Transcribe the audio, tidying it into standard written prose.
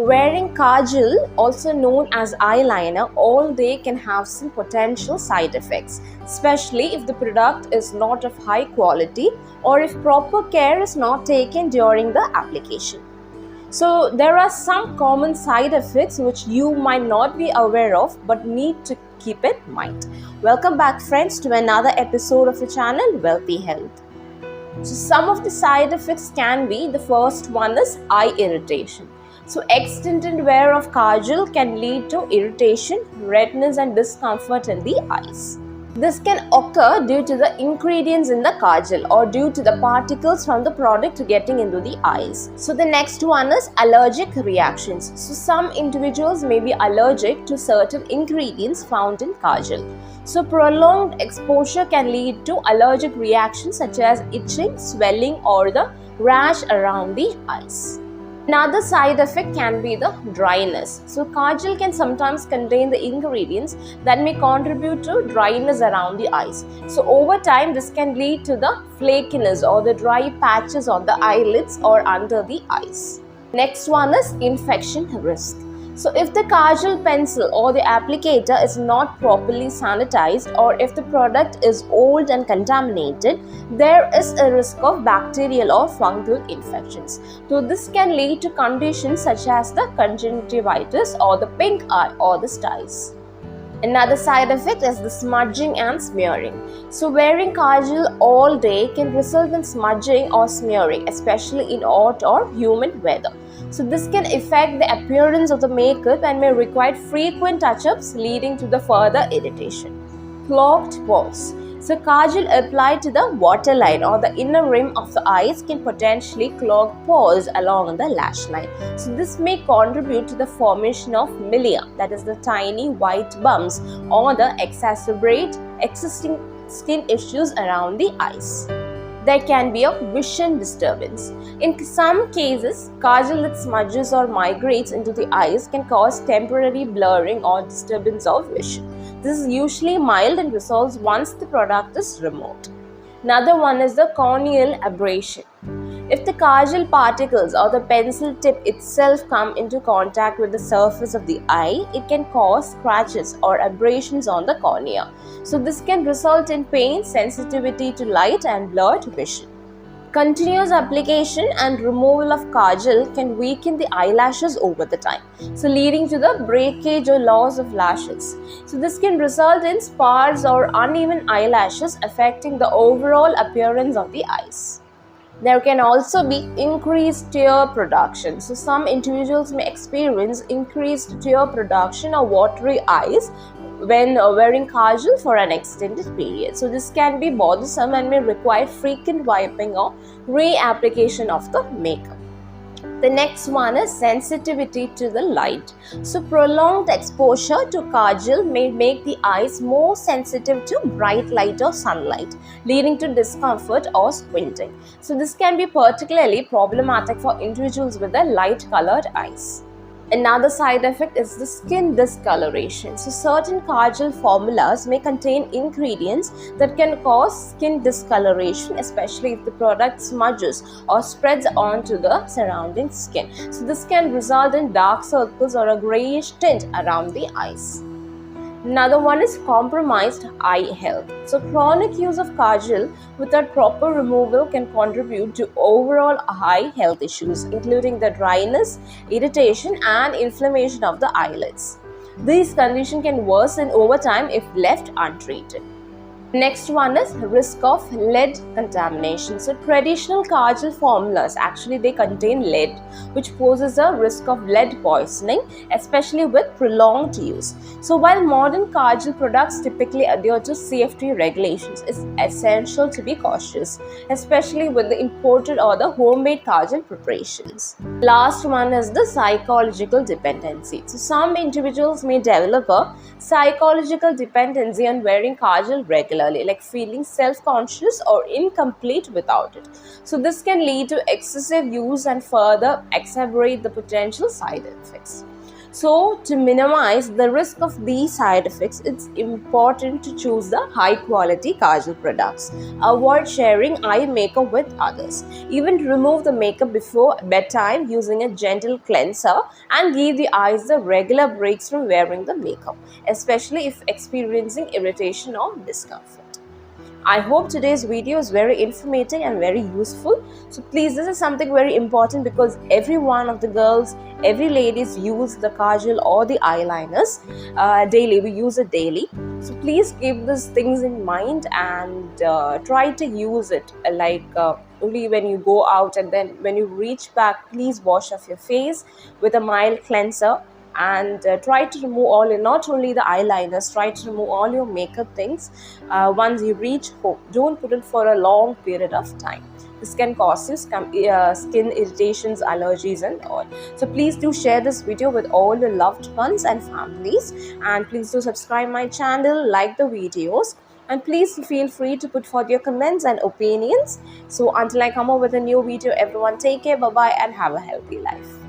Wearing kajal, also known as eyeliner, all day can have some potential side effects, especially if the product is not of high quality or if proper care is not taken during the application. So there are some common side effects which you might not be aware of but need to keep in mind. Welcome back friends to another episode of the channel Wealthy Health. So some of the side effects can be, the first one is eye irritation. So extended wear of kajal can lead to irritation, redness and discomfort in the eyes. This can occur due to the ingredients in the kajal or due to the particles from the product getting into the eyes. So the next one is allergic reactions. So some individuals may be allergic to certain ingredients found in kajal. So prolonged exposure can lead to allergic reactions such as itching, swelling or the rash around the eyes. Another side effect can be the dryness. So kajal can sometimes contain the ingredients that may contribute to dryness around the eyes. So over time this can lead to the flakiness or the dry patches on the eyelids or under the eyes. Next one is infection risk. So if the kajal pencil or the applicator is not properly sanitized or if the product is old and contaminated, there is a risk of bacterial or fungal infections. So this can lead to conditions such as the conjunctivitis or the pink eye or the styes. Another side effect is the smudging and smearing. So wearing kajal all day can result in smudging or smearing, especially in hot or humid weather. So this can affect the appearance of the makeup and may require frequent touch-ups, leading to the further irritation. Clogged pores. So kajal applied to the waterline or the inner rim of the eyes can potentially clog pores along the lash line. So this may contribute to the formation of milia, that is the tiny white bumps, or the exacerbate existing skin issues around the eyes. There can be a vision disturbance. In some cases, kajal that smudges or migrates into the eyes can cause temporary blurring or disturbance of vision. This is usually mild and resolves once the product is removed. Another one is the corneal abrasion. If the kajal particles or the pencil tip itself come into contact with the surface of the eye, it can cause scratches or abrasions on the cornea. So this can result in pain, sensitivity to light and blurred vision. Continuous application and removal of kajal can weaken the eyelashes over the time, so leading to the breakage or loss of lashes. So this can result in sparse or uneven eyelashes, affecting the overall appearance of the eyes. There can also be increased tear production. So some individuals may experience increased tear production or watery eyes when wearing kajal for an extended period. So this can be bothersome and may require frequent wiping or reapplication of the makeup. The next one is sensitivity to the light. So prolonged exposure to kajal may make the eyes more sensitive to bright light or sunlight, leading to discomfort or squinting. So this can be particularly problematic for individuals with the light colored eyes. Another side effect is the skin discoloration. So certain kajal formulas may contain ingredients that can cause skin discoloration, especially if the product smudges or spreads onto the surrounding skin. So this can result in dark circles or a grayish tint around the eyes. Another one is compromised eye health. So chronic use of kajal without proper removal can contribute to overall eye health issues, including the dryness, irritation and inflammation of the eyelids. These conditions can worsen over time if left untreated. Next one is risk of lead contamination. So traditional kajal formulas actually they contain lead, which poses a risk of lead poisoning, especially with prolonged use. So while modern kajal products typically adhere to safety regulations, it's essential to be cautious, especially with the imported or the homemade kajal preparations. Last one is the psychological dependency. So some individuals may develop a psychological dependency on wearing kajal regularly, like feeling self-conscious or incomplete without it. So this can lead to excessive use and further exacerbate the potential side effects. So, to minimize the risk of these side effects, it's important to choose the high quality kajal products. Avoid sharing eye makeup with others. Even remove the makeup before bedtime using a gentle cleanser, and give the eyes the regular breaks from wearing the makeup, especially if experiencing irritation or discomfort. I hope today's video is very informative and very useful. So please, this is something very important because every one of the girls, every ladies use the kajal or the eyeliners daily. We use it daily. So please keep these things in mind and try to use it only when you go out, and then when you reach back, please wash off your face with a mild cleanser, and try to remove not only the eyeliners, try to remove all your makeup things once you reach home. Don't put it for a long period of time. This can cause you skin irritations, allergies and all. So please do share this video with all your loved ones and families, and please do subscribe my channel, like the videos, and please feel free to put forth your comments and opinions. So until I come up with a new video, everyone take care, bye bye, and have a healthy life.